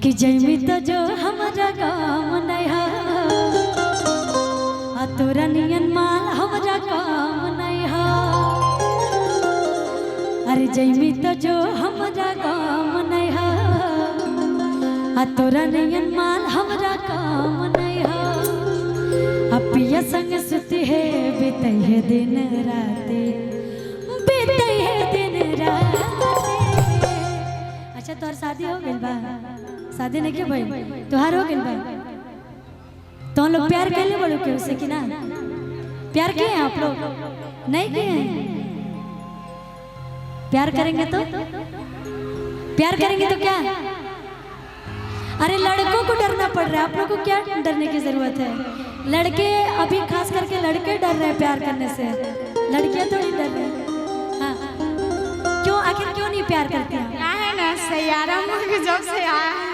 कि जैमी तो जो हमारा काम नहीं है आ तोरा नियन माल हमारा काम नहीं है। अरे जैमी तो जो हमारा काम नहीं है आ तोरा नियन माल हमारा काम नहीं है। अपिया संग सुती है बीते है दिन राते बीते है दिन राते। अच्छा तोर शादी हो गई बा? शादी नहीं के भाई तोहार हो गई बा? तो हम लोग प्यार कर ले बोलो के उससे कि ना प्यार किए हैं आप लोग? नहीं किए हैं? प्यार करेंगे तो प्यार करेंगे तो क्या? अरे लड़कों को डरना पड़ रहा है, आप लोगों को क्या डरने की जरूरत है? लड़के अभी खास करके लड़के डर रहे हैं प्यार करने से, लड़कियां तो नहीं डर रही। हाँ क्यों, आखिर क्यों नहीं प्यार करती हैं? क्या है ना सैयारा मुर्ग जब से आया है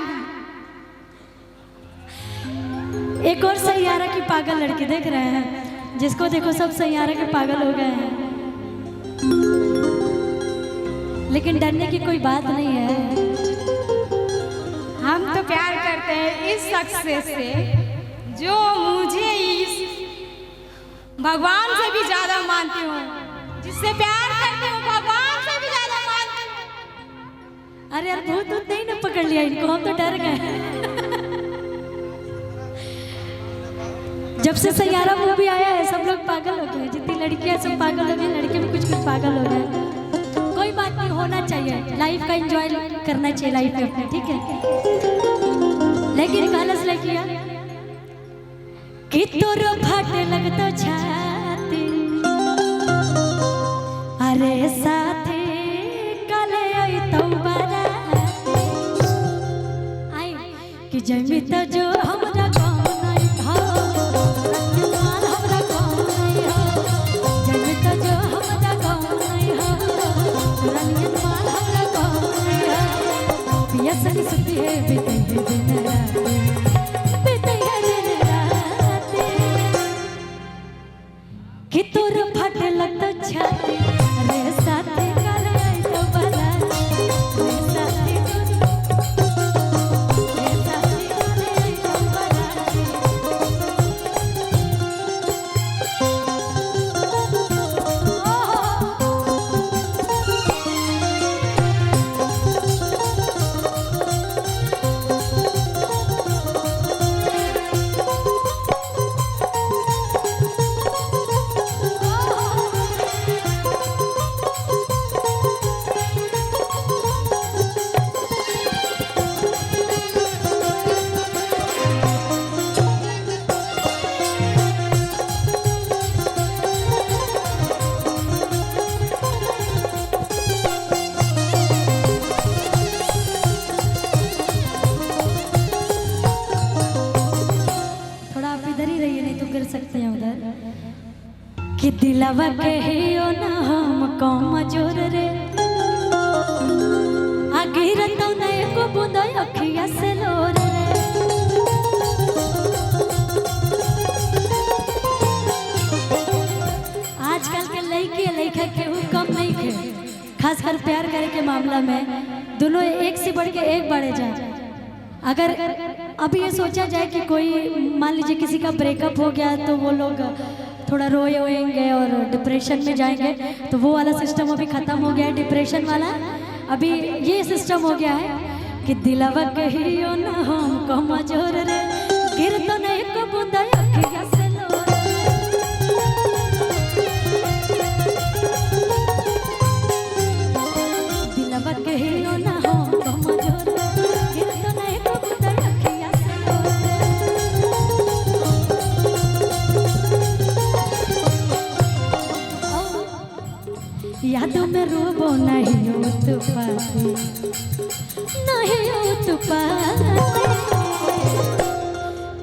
एक और सैयारा की पागल लड़की देख रहे हैं, जिसको देखो सब सैयारा के पागल हो गए हैं। लेकिन डरने की कोई बात नहीं है। हम तो प्यार करते हैं इस शख्स से जो मुझे इस भगवान से भी ज्यादा मानती हूँ, जिससे प्यार करती हूँ भगवान से भी ज्यादा मानती हूँ। अरे यार भूत भूत नहीं ना पकड़ लिया इनको, हम तो डर गए। जब से सैयारा मूवी आया है सब लोग पागल हो गए, जितनी लड़कियां सब पागल हो गई, लड़के भी कुछ कुछ पागल हो गए। कोई बात नहीं, होना चाहिए, लाइफ का एंजॉय करना चाहिए लाइफ में अपने, ठीक है। लेकिन कालस लड़कियां कि तोर फाटे लगतो छाती अरे साथे काले आई तो बाराती आई कि जमी तो जो हमरा काम नहीं था माल हमरा काम नहीं हो। जमी तो जो हमरा काम नहीं हो रनियन माल हमरा काम नहीं हो। पिया संग सुती है बीते है दिन रात बीते है दिन रात कि तोर फाटे लगतो छाती अरे साथे काले आई तो बाराती रे साथे रे साथे काले आई तो बाराती। सकते हैं उधर कि दिलवा कहियो ना हम कम जोर रे आगे रतो नए को बूंदा अखिया से लोर रे। आजकल के लड़के लड़का केहू कम नहीं खे, खासकर प्यार करे के मामला में दोनों एक से बढ़ के एक बढ़े जाए। अगर अभी ये सोचा जाए कि कोई मान लीजिए किसी का ब्रेकअप हो गया तो वो लोग थोड़ा रोएंगे और डिप्रेशन में जाएंगे, तो वो वाला सिस्टम अभी ख़त्म हो गया है डिप्रेशन वाला। अभी ये सिस्टम हो गया है कि दिलवा कहियो ना हम कमजोर रे गिर तो नहीं को बूंदा अखिया से लोर दिलवा कहियो ना हम कमजोर गिर तो नहीं को बूंदा अखिया से लोर। यादों में रोबो नहीं हो तू पाती नहीं हो तू पाती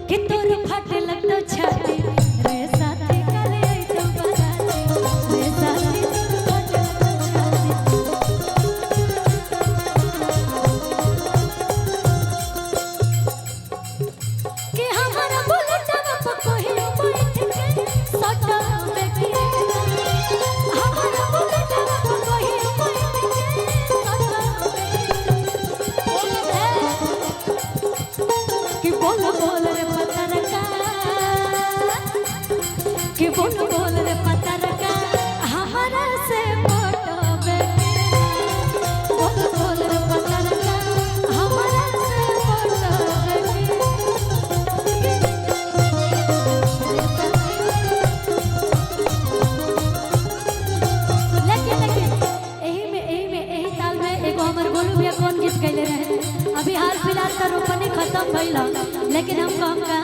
कि तोर फाटे लगतो छा हाल फिलहाल का रोपनी खत्म भइला, लेकिन हम कहम का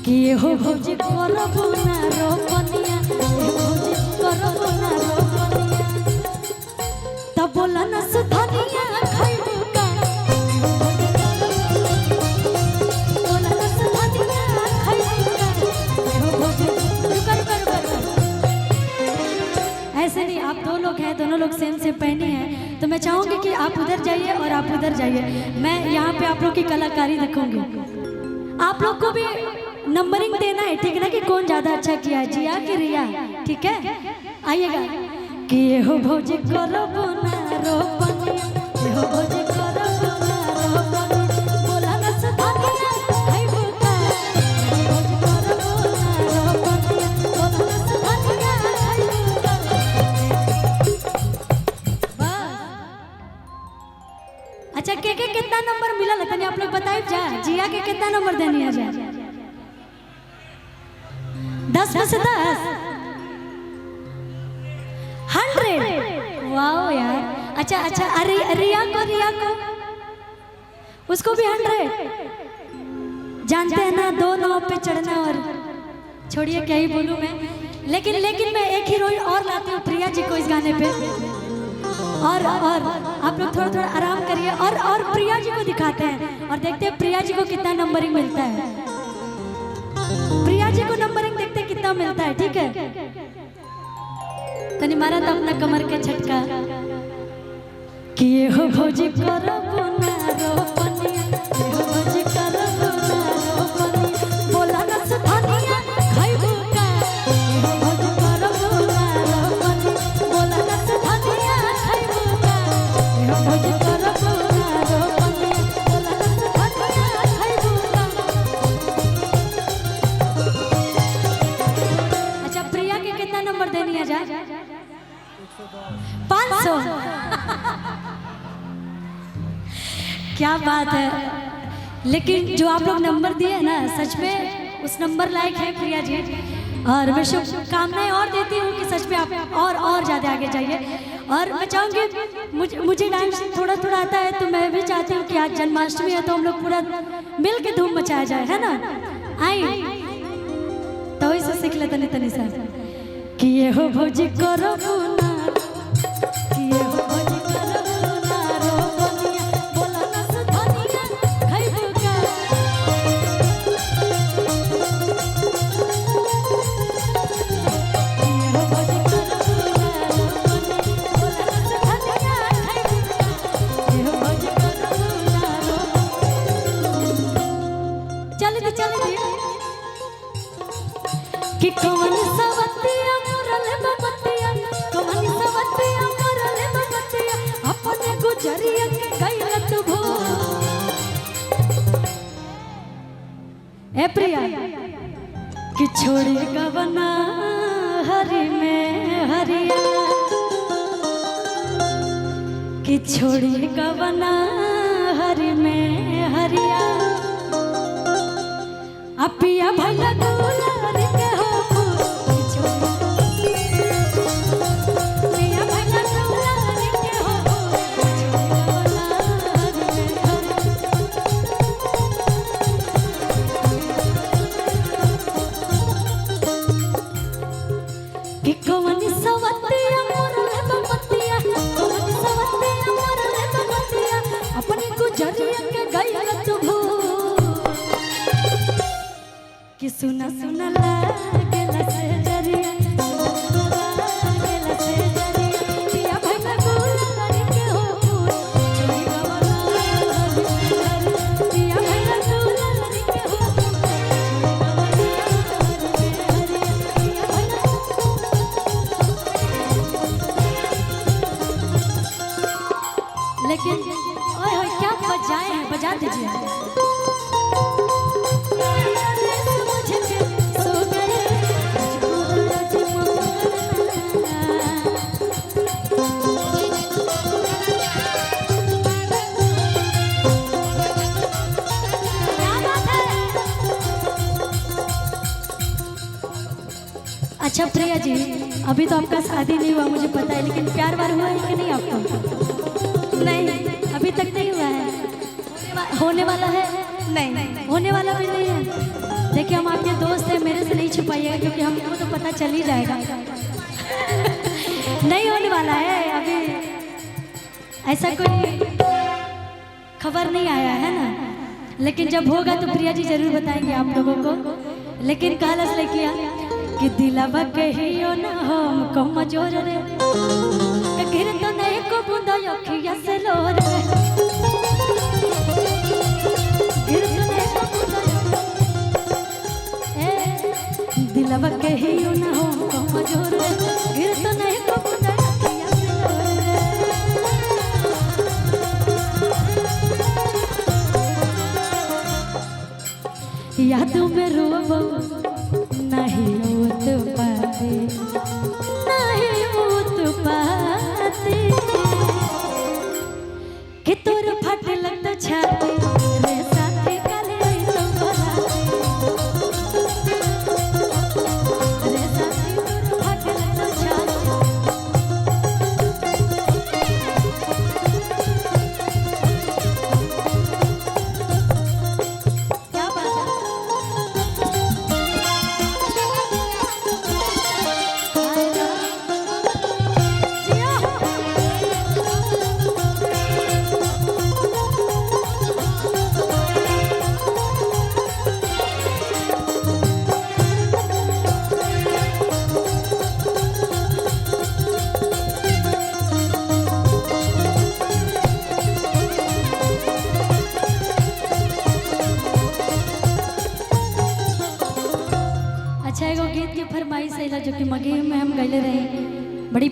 कि हो भौजी करबो ना रोपनिया, भौजी करबो ना रोपनिया, तब बोला ना सुधनिया खाइबू का, बोला ना सुधनिया खाइबू का, हो भौजी कर। ऐसे नहीं, आप दो लोग हैं, दोनों लोग सेम सेम पहने हैं, तो मैं चाहूंगी कि आप उधर जाइए और आप उधर जाइए, मैं यहाँ पे आप लोग की कलाकारी देखूंगी। आप लोग को भी नंबरिंग देना है, ठीक है ना, कि कौन ज्यादा अच्छा किया है, जिया कि रिया, ठीक है। आइएगा कि हो भौजी करबो ना रोपनिया, हो भौजी करबो ना रोपनिया, बोला ना सुधनिया खाइबू का, हो भौजी करबो ना रोपनिया, बोला ना सुधनिया खाइबू का। बस अच्छा, के कितना नंबर मिला तनी आप लोग बताइए जा, जिया के कितना नंबर देनी है जा? 10 में से 10 100। वाओ यार, अच्छा अच्छा, अरे रिया को उसको भी 100। जानते हैं ना, 2 नाव पे चढ़ना, और छोड़िए क्या ही बोलूं मैं, लेकिन मैं एक हीरोइन और लाती हूँ प्रिया जी को इस गाने पे, और आप लोग थोड़ा आराम करिए, और प्रिया जी को दिखाते हैं और देखते हैं प्रिया जी को कितना नंबरिंग मिलता है। प्रिया जी को नंबरिंग देखते कितना मिलता है, ठीक है। तनी मारा तो अपना कमर के झटका कि हो भौजी करबो ना रोपनिया, हो भौजी करबो ना रोपनिया, बोला ना सुधनिया खाइबू का, हो भौजी करबो ना रोपनिया, बोला ना सुधनिया खाइबू का, हो भौजी करबो ना रोपनिया, बोला ना सुधनिया खाइबू का। अच्छा, प्रिया के कितना नंबर देनी है जा? 500। क्या बात है, लेकिन जो आप लोग नंबर दिए ना, सच में उस नंबर लायक है प्रिया जी, और मैं शुभकामनाएं और देती हूँ कि सच में आप और ज़्यादा आगे जाइए। और मैं चाहूँगी, मुझे डांस थोड़ा आता है, तो मैं भी चाहती हूँ कि आज जन्माष्टमी है, तो हम लोग पूरा मिल के धूम मचाया जाए, है ना। आई तो इसे सीख ले तनी सा कि ये हो भौजी करबो ना, कि ये हो भौजी करबो ना रोपनिया, बोला ना सुधनिया खाइबू का, कि ये हो भौजी करबो ना रोपनिया, बोला ना सुधनिया खाइबू का, ये हो भौजी करबो ना रोपनिया। चल दी कि कौन सवतिया मोरले बबतिया, कौन सवतिया मोरले बबतिया, अपने गुजरिया के गइलत भो। ए प्रिया कि छोड़ी गवना हरि में हरिया, कि छोड़ी गवना हरि में हरिया, अपिया भैया दुलार के हो, पिया भैया दुलार के हो, कि कौन सवतिया मोरले बबतिया, कौन सवतिया मोरले बबतिया, अपनी गुजरिया के गइलत भो। कि सुना सुना लागेला से जरिया, सुना लागेला से जरिया, पिया भैया दुलार के हो, छोड़ी गवना पिया भैया दुलार के हो, लेकिन ओए होए क्या बजाए हैं, बजा दीजिए। अच्छा प्रिया जी, अभी तो आपका शादी नहीं हुआ मुझे पता है, लेकिन प्यार वार हुआ है कि नहीं आपको? नहीं, अभी तक नहीं हुआ है। होने वाला है? नहीं। होने वाला भी नहीं है। देखिए हम आपके दोस्त हैं, मेरे से नहीं छुपाइएगा क्योंकि हमको तो पता चल ही जाएगा। नहीं होने वाला है अभी, ऐसा कोई खबर नहीं आया है ना, लेकिन जब होगा तो प्रिया जी जरूर बताएंगे आप लोगों को। लेकिन कहलस लड़किया कि दिलवा कहियो ना हमको मजोर रे, गिर तो नहीं को बूंदा अखिया से लोर रे, गिर तो नहीं को बूंदा दिलवा कहियो ना हमको मजोर रे, गिर तो नहीं को बूंदा अखिया से लोर रे। यादों में रोबो नहीं उत पाते, नहीं उत पाते, कि तोर फट लगता छाती रे साथी काले तो बोलाते, रे साथी तोर फट लगता छाती। क्या बात है? अच्छा एगो गीत के फरमाइश अइला जो कि मगे में हम गइले रहे, बड़ी